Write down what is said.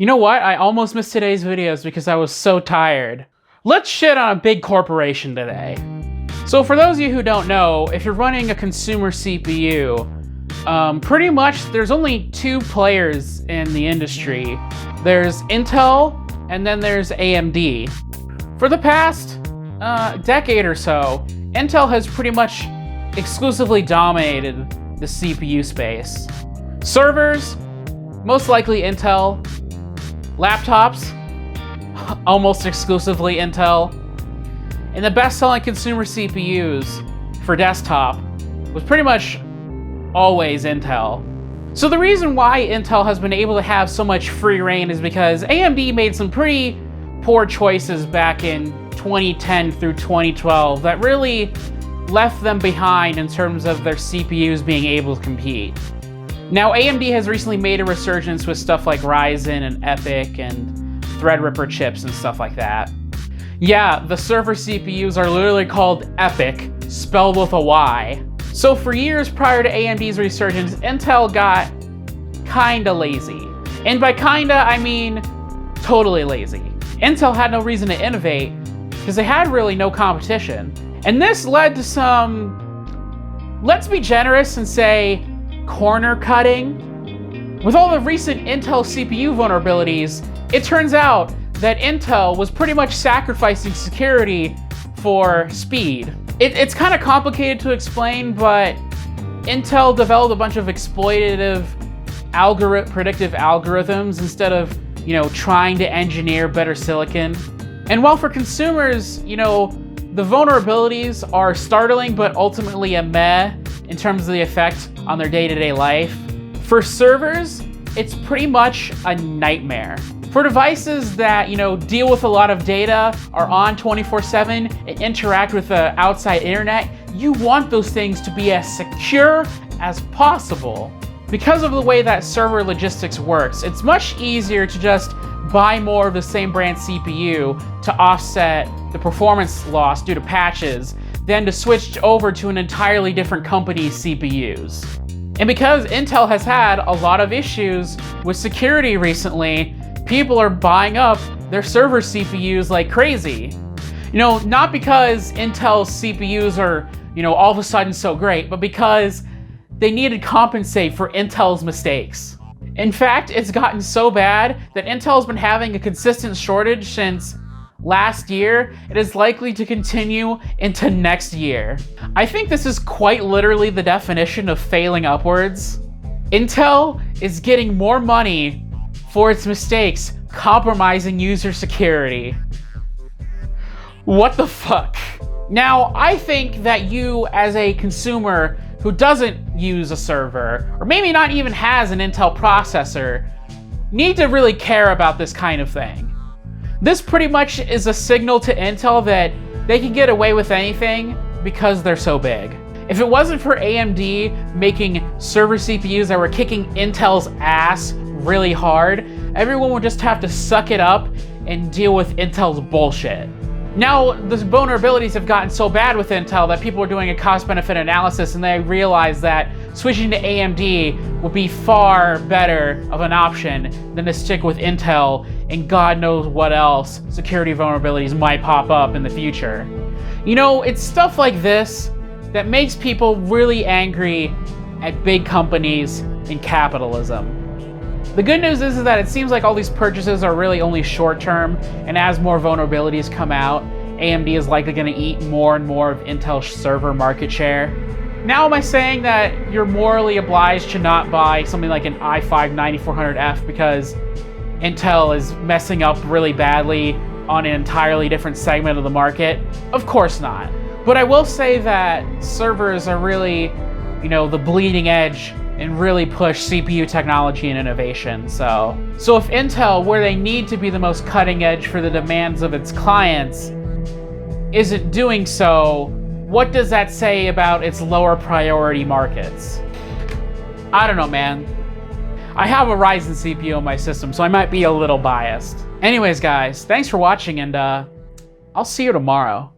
You know what? I almost missed today's videos because I was so tired. Let's shit on a big corporation today. So for those of you who don't know, if you're running a consumer CPU, pretty much there's only two players in the industry. There's Intel and then there's AMD. For the past decade or so, Intel has pretty much exclusively dominated the CPU space. Servers, most likely Intel. Laptops, almost exclusively Intel. And the best-selling consumer CPUs for desktop was pretty much always Intel. So the reason why Intel has been able to have so much free reign is because AMD made some pretty poor choices back in 2010 through 2012 that really left them behind in terms of their CPUs being able to compete. Now, AMD has recently made a resurgence with stuff like Ryzen and EPYC and Threadripper chips and stuff like that. Yeah, the server CPUs are literally called EPYC, spelled with a Y. So for years prior to AMD's resurgence, Intel got kinda lazy. And by kinda, I mean totally lazy. Intel had no reason to innovate because they had really no competition. And this led to some, let's be generous and say, corner cutting. With all the recent Intel CPU vulnerabilities, it turns out that Intel was pretty much sacrificing security for speed. It's kind of complicated to explain, but Intel developed a bunch of exploitative predictive algorithms instead of, trying to engineer better silicon. And while for consumers, the vulnerabilities are startling, but ultimately a meh in terms of the effect on their day-to-day life. For servers, it's pretty much a nightmare. For devices that, deal with a lot of data, are on 24/7, and interact with the outside internet, you want those things to be as secure as possible. Because of the way that server logistics works, it's much easier to just buy more of the same brand CPU to offset the performance loss due to patches than to switch over to an entirely different company's CPUs. And because Intel has had a lot of issues with security recently, people are buying up their server CPUs like crazy. Not because Intel's CPUs are, all of a sudden so great, but because they need to compensate for Intel's mistakes. In fact, it's gotten so bad that Intel's been having a consistent shortage since last year. It is likely to continue into next year. I think this is quite literally the definition of failing upwards. Intel is getting more money for its mistakes, compromising user security. What the fuck? Now, I think that you, as a consumer who doesn't use a server, or maybe not even has an Intel processor, need to really care about this kind of thing. This pretty much is a signal to Intel that they can get away with anything because they're so big. If it wasn't for AMD making server CPUs that were kicking Intel's ass really hard, everyone would just have to suck it up and deal with Intel's bullshit. Now, the vulnerabilities have gotten so bad with Intel that people are doing a cost-benefit analysis and they realize that switching to AMD would be far better of an option than to stick with Intel, and God knows what else security vulnerabilities might pop up in the future. It's stuff like this that makes people really angry at big companies and capitalism. The good news is that it seems like all these purchases are really only short-term, and as more vulnerabilities come out, AMD is likely going to eat more and more of Intel's server market share. Now, am I saying that you're morally obliged to not buy something like an i5-9400F because Intel is messing up really badly on an entirely different segment of the market? Of course not. But I will say that servers are really, the bleeding edge and really push CPU technology and innovation. So if Intel, where they need to be the most cutting edge for the demands of its clients, isn't doing so, what does that say about its lower priority markets? I don't know, man. I have a Ryzen CPU in my system, so I might be a little biased. Anyways, guys, thanks for watching, and I'll see you tomorrow.